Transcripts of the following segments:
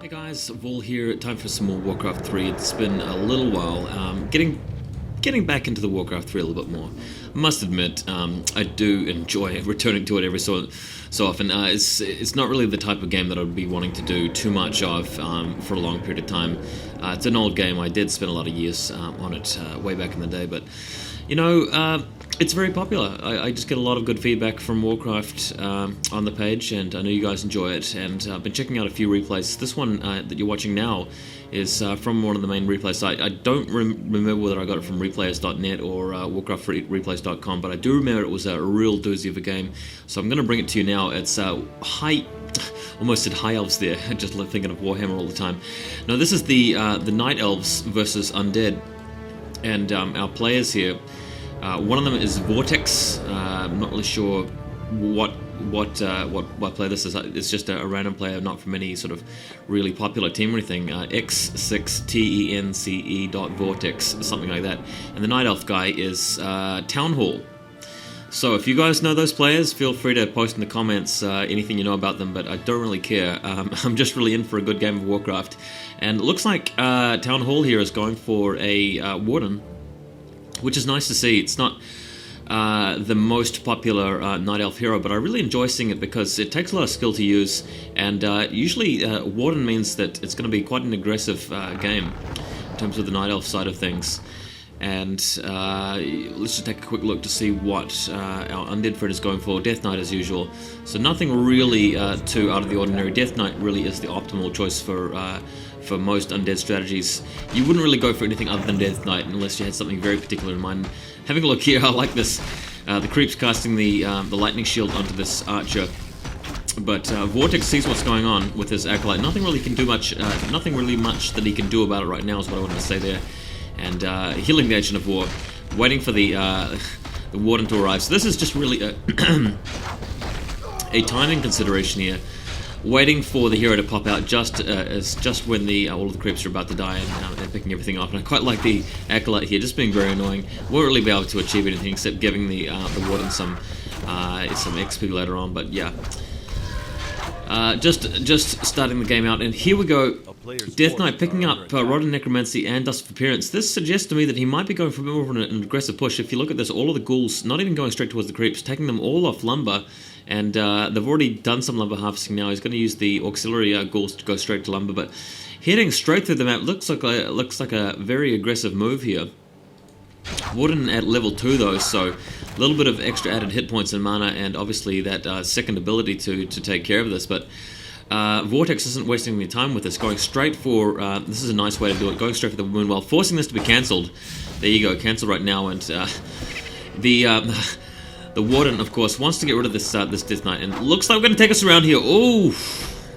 Hey guys, Vol here. Time for some more Warcraft 3. It's been a little while. Getting back into the Warcraft 3 a little bit more. I must admit, I do enjoy returning to it every so often. It's not really the type of game that I'd be wanting to do too much of for a long period of time. It's an old game. I did spend a lot of years on it way back in the day, but you know, it's very popular. I just get a lot of good feedback from Warcraft on the page, and I know you guys enjoy it. And I've been checking out a few replays. This one that you're watching now is from one of the main replay sites. I don't remember whether I got it from replayers.net or warcraftreplays.com, but I do remember it was a real doozy of a game. So I'm going to bring it to you now. It's almost said high elves there. Just thinking of Warhammer all the time. No, this is the night elves versus undead, and our players here. One of them is Vortix. I'm not really sure what player this is. It's just a random player, not from any sort of really popular team or anything. X6TENCE.Vortix, something like that. And the Night Elf guy is Townhall. So if you guys know those players, feel free to post in the comments anything you know about them, but I don't really care. I'm just really in for a good game of Warcraft. And it looks like Townhall here is going for a Warden, which is nice to see. It's not the most popular Night Elf hero, but I really enjoy seeing it because it takes a lot of skill to use, and usually Warden means that it's going to be quite an aggressive game in terms of the Night Elf side of things. And let's just take a quick look to see what our undead friend is going for. Death Knight as usual. So nothing really too out of the ordinary. Death Knight really is the optimal choice for most undead strategies. You wouldn't really go for anything other than Death Knight unless you had something very particular in mind. Having a look here, I like this. The creep's casting the lightning shield onto this archer, but Vortix sees what's going on with his acolyte. Nothing really much that he can do about it right now is what I wanted to say there. And healing the Agent of War, waiting for the Warden to arrive. So this is just really a timing consideration here. Waiting for the hero to pop out just when all of the creeps are about to die, and picking everything up. And I quite like the acolyte here, just being very annoying. Won't really be able to achieve anything except giving the Warden some XP later on. But yeah, just starting the game out, and here we go. Death Knight picking up Rod and Necromancy and Dust of Appearance. This suggests to me that he might be going for a bit more of an aggressive push. If you look at this, all of the ghouls not even going straight towards the creeps, taking them all off lumber, and they've already done some lumber harvesting now. He's going to use the auxiliary ghouls to go straight to lumber, but heading straight through the map looks like a very aggressive move here. Warden at level 2 though, so a little bit of extra added hit points and mana, and obviously that second ability to take care of this, but Vortex isn't wasting any time with this, going straight for, this is a nice way to do it, going straight for the Moonwell, forcing this to be cancelled. There you go, cancelled right now, and the Warden, of course, wants to get rid of this Death Knight, and looks like we're going to take us around here. Ooh,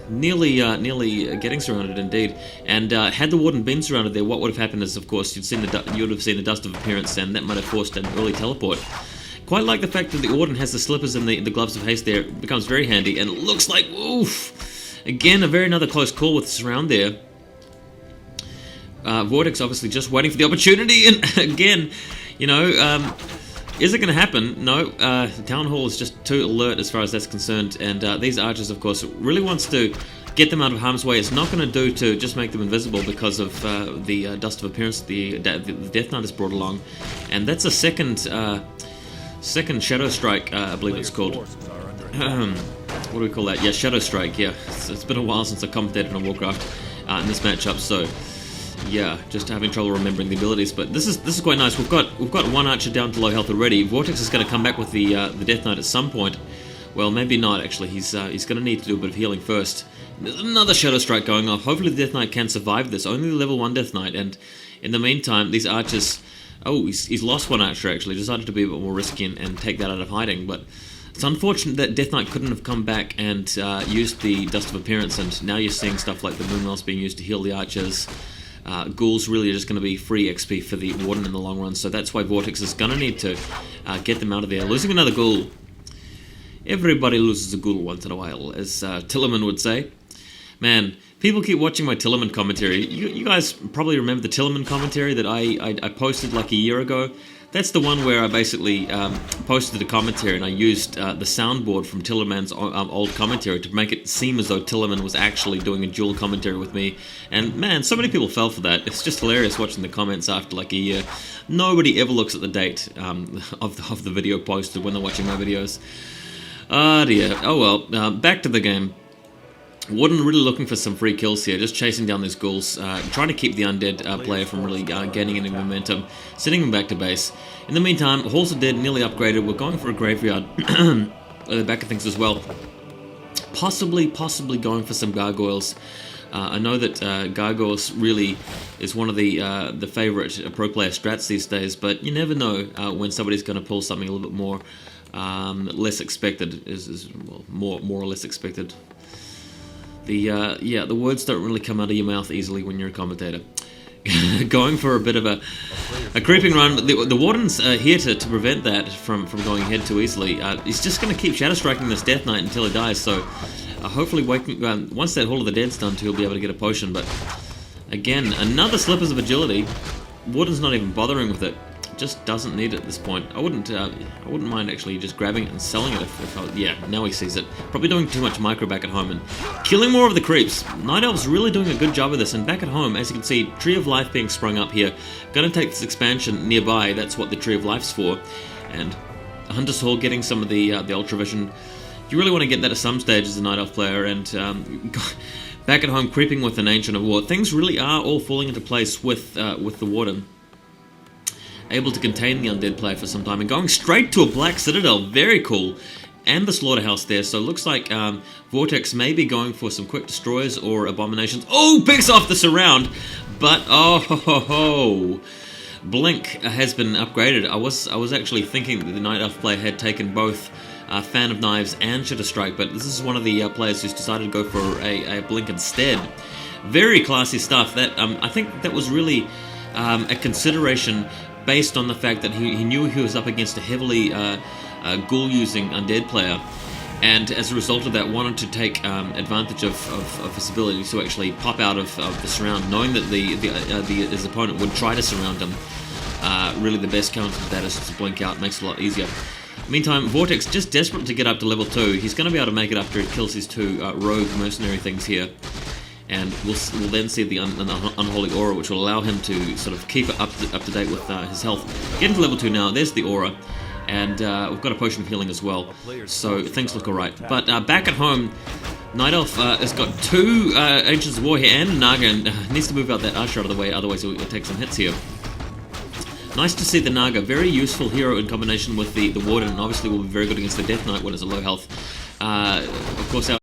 nearly getting surrounded indeed. And had the Warden been surrounded there, what would have happened is, of course, you would have seen the Dust of Appearance, and that might have forced an early teleport. Quite like the fact that the Warden has the slippers and the gloves of haste there. It becomes very handy, and it looks like, oof, again, another close call with surround there. Vortex obviously just waiting for the opportunity, and again, you know, is it going to happen? No, Townhall is just too alert as far as that's concerned, and these archers, of course, really wants to get them out of harm's way. It's not going to do to just make them invisible because of the Dust of Appearance the Death Knight has brought along, and that's a second Shadow Strike, I believe it's called. What do we call that? Yeah, Shadow Strike, yeah. It's been a while since I commentated on Warcraft in this matchup, so yeah, just having trouble remembering the abilities, but this is quite nice. We've got one archer down to low health already. Vortex is going to come back with the Death Knight at some point. Well, maybe not actually. He's going to need to do a bit of healing first. There's another Shadow Strike going off. Hopefully the Death Knight can survive this. Only the level 1 Death Knight, and in the meantime, these archers. Oh, he's lost one archer actually. Decided to be a bit more risky and take that out of hiding, but it's unfortunate that Death Knight couldn't have come back and used the Dust of Appearance, and now you're seeing stuff like the Moonwells being used to heal the archers. Ghouls really are just going to be free XP for the Warden in the long run, so that's why Vortex is going to need to get them out of there. Losing another ghoul. Everybody loses a ghoul once in a while, as Tillerman would say. Man, People keep watching my Tillerman commentary. You guys probably remember the Tillerman commentary that I posted like a year ago. That's the one where I basically posted a commentary and I used the soundboard from Tillerman's old commentary to make it seem as though Tillerman was actually doing a dual commentary with me. And man, so many people fell for that. It's just hilarious watching the comments after like a year. Nobody ever looks at the date of the video posted when they're watching my videos. Ah dear. Oh well, back to the game. Warden really looking for some free kills here, just chasing down these ghouls, trying to keep the undead player from really gaining any momentum, sending him back to base. In the meantime, Halls of Dead nearly upgraded. We're going for a graveyard at the back of things as well. Possibly going for some gargoyles. I know that gargoyles really is one of the favorite pro player strats these days, but you never know when somebody's going to pull something a little bit more less expected, well, more or less expected. The words don't really come out of your mouth easily when you're a commentator. Going for a bit of a creeping run, but the Warden's here to prevent that from going ahead too easily. He's just going to keep Shadow Striking this Death Knight until he dies, so hopefully once that Hall of the Dead's done too, he'll be able to get a potion, but again, another Slippers of Agility. Warden's not even bothering with it. Just doesn't need it at this point. I wouldn't mind actually just grabbing it and selling it yeah, now he sees it. Probably doing too much micro back at home and killing more of the creeps. Night Elf's really doing a good job of this, and back at home, as you can see, Tree of Life being sprung up here. Gonna take this expansion nearby, that's what the Tree of Life's for. And Hunter's Hall getting some of the Ultra Vision. You really want to get that at some stage as a Night Elf player, and back at home creeping with an Ancient of War. Things really are all falling into place with the Warden. Able to contain the undead player for some time and going straight to a Black Citadel. Very cool. And the Slaughterhouse there. So it looks like Vortix may be going for some quick destroyers or abominations. Oh, picks off the surround. But oh ho ho ho. Blink has been upgraded. I was actually thinking that the Night Elf player had taken both Fan of Knives and Shitter Strike, but this is one of the players who's decided to go for a Blink instead. Very classy stuff. That I think that was really a consideration based on the fact that he knew he was up against a heavily ghoul-using undead player, and as a result of that wanted to take advantage of his ability to actually pop out of the surround, knowing that his opponent would try to surround him. Really the best counter to that is just to blink out, makes it a lot easier. Meantime, Vortix just desperate to get up to level 2. He's going to be able to make it after he kills his two rogue mercenary things here. And we'll then see the Unholy Aura, which will allow him to sort of keep it up to date with his health. Getting to level 2 now, there's the Aura, and we've got a Potion of Healing as well, so things look alright. But back at home, Night Elf has got two Ancients of War here and Naga, and needs to move out that Archer out of the way, otherwise he'll take some hits here. Nice to see the Naga, very useful hero in combination with the Warden, and obviously will be very good against the Death Knight when it's a low health. Of course, our